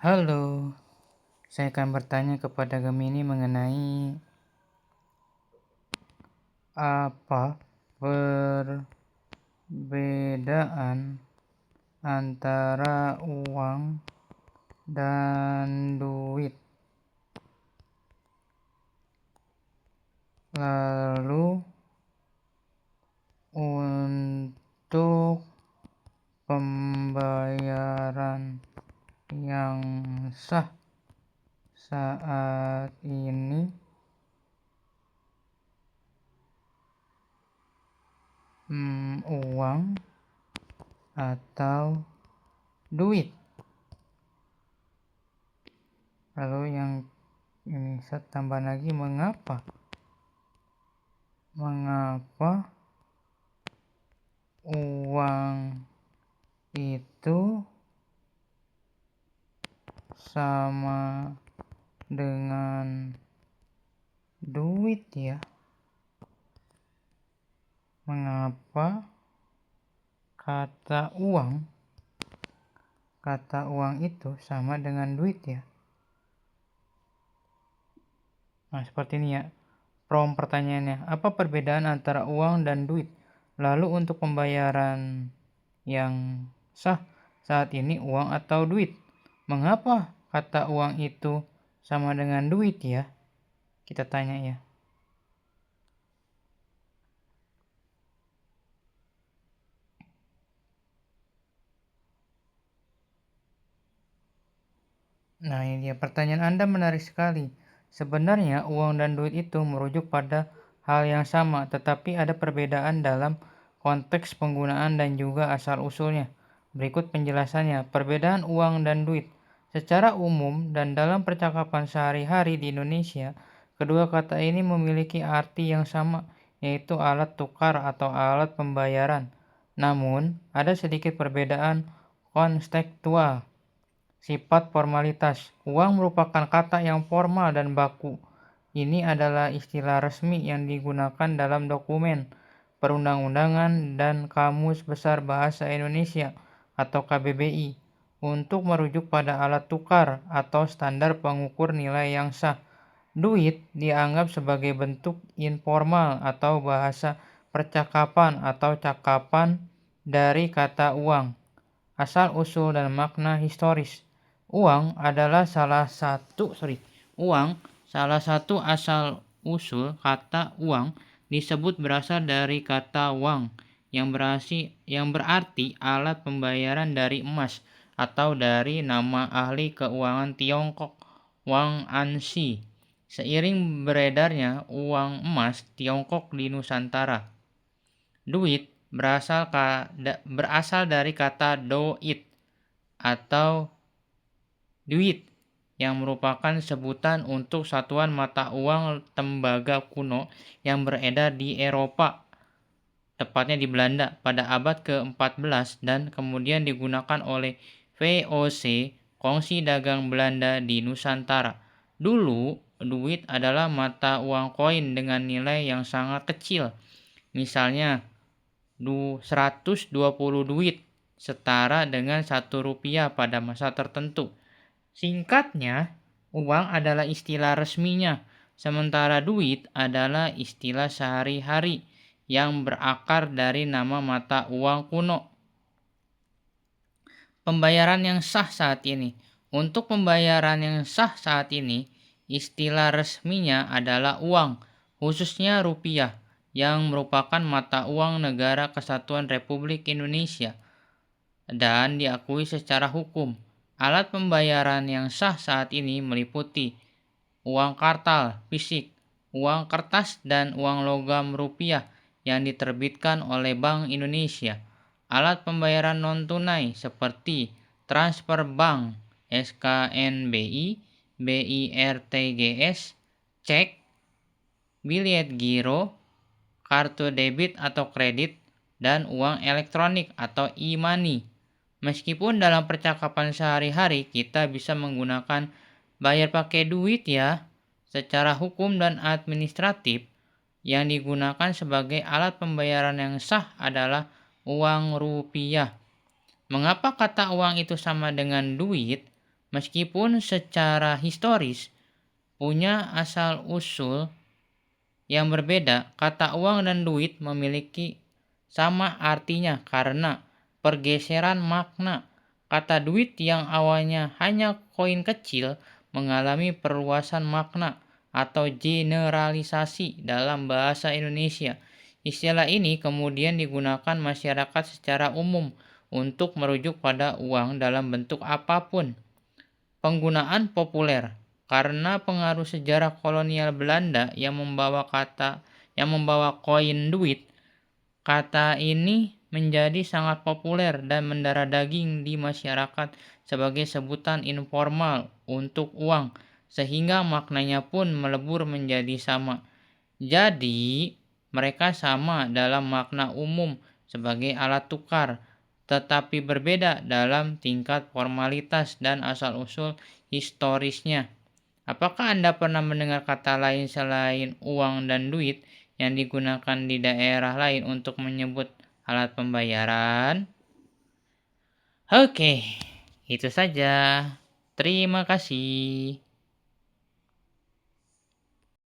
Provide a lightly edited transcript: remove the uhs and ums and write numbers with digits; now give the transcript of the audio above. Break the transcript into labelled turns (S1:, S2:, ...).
S1: Halo, saya akan bertanya kepada Gemini mengenai apa perbedaan antara uang dan duit. Lalu untuk pembayaran yang sah saat ini, uang atau duit. Lalu yang ini saya tambah lagi, mengapa uang itu sama dengan duit ya? Mengapa kata uang itu sama dengan duit ya? Nah, seperti ini ya prompt pertanyaannya. Apa perbedaan antara uang dan duit? Lalu untuk pembayaran yang sah saat ini, uang atau duit? Mengapa kata uang itu sama dengan duit ya? Kita tanya ya. Nah, ini dia pertanyaan Anda menarik sekali. Sebenarnya uang dan duit itu merujuk pada hal yang sama, tetapi ada perbedaan dalam konteks penggunaan dan juga asal-usulnya. Berikut penjelasannya. Perbedaan uang dan duit. Secara umum dan dalam percakapan sehari-hari di Indonesia, kedua kata ini memiliki arti yang sama, yaitu alat tukar atau alat pembayaran. Namun, ada sedikit perbedaan konstekstual. Sifat formalitas. Uang merupakan kata yang formal dan baku. Ini adalah istilah resmi yang digunakan dalam dokumen, perundang-undangan, dan Kamus Besar Bahasa Indonesia atau KBBI untuk merujuk pada alat tukar atau standar pengukur nilai yang sah. Duit dianggap sebagai bentuk informal atau bahasa percakapan atau cakapan dari kata uang. Asal-usul dan makna historis. Uang salah satu asal-usul kata uang disebut berasal dari kata wang yang berarti alat pembayaran dari emas atau dari nama ahli keuangan Tiongkok Wang Anshi. Seiring beredarnya uang emas Tiongkok di Nusantara, duit berasal dari kata doit atau duit yang merupakan sebutan untuk satuan mata uang tembaga kuno yang beredar di Eropa, tepatnya di Belanda pada abad ke-14 dan kemudian digunakan oleh VOC, Kongsi Dagang Belanda di Nusantara. Dulu, duit adalah mata uang koin dengan nilai yang sangat kecil. Misalnya 120 duit setara dengan 1 rupiah pada masa tertentu. Singkatnya, uang adalah istilah resminya, sementara duit adalah istilah sehari-hari yang berakar dari nama mata uang kuno. Pembayaran yang sah saat ini. Untuk pembayaran yang sah saat ini, istilah resminya adalah uang, khususnya rupiah, yang merupakan mata uang negara Kesatuan Republik Indonesia dan diakui secara hukum. Alat pembayaran yang sah saat ini meliputi uang kartal, fisik, uang kertas, dan uang logam rupiah yang diterbitkan oleh Bank Indonesia. Alat pembayaran non-tunai seperti transfer bank, SKNBI, BIRTGS, cek, bilet giro, kartu debit atau kredit, dan uang elektronik atau e-money. Meskipun dalam percakapan sehari-hari kita bisa menggunakan bayar pakai duit ya, secara hukum dan administratif yang digunakan sebagai alat pembayaran yang sah adalah uang rupiah. Mengapa kata uang itu sama dengan duit? Meskipun secara historis punya asal-usul yang berbeda, kata uang dan duit memiliki sama artinya karena pergeseran makna. Kata duit yang awalnya hanya koin kecil mengalami perluasan makna atau generalisasi dalam bahasa Indonesia. Istilah ini kemudian digunakan masyarakat secara umum untuk merujuk pada uang dalam bentuk apapun. Penggunaan populer karena pengaruh sejarah kolonial Belanda yang membawa koin duit, kata ini menjadi sangat populer dan mendarah daging di masyarakat sebagai sebutan informal untuk uang, sehingga maknanya pun melebur menjadi sama. Jadi, mereka sama dalam makna umum sebagai alat tukar, tetapi berbeda dalam tingkat formalitas dan asal-usul historisnya. Apakah Anda pernah mendengar kata lain selain uang dan duit yang digunakan di daerah lain untuk menyebut alat pembayaran? Oke, itu saja. Terima kasih.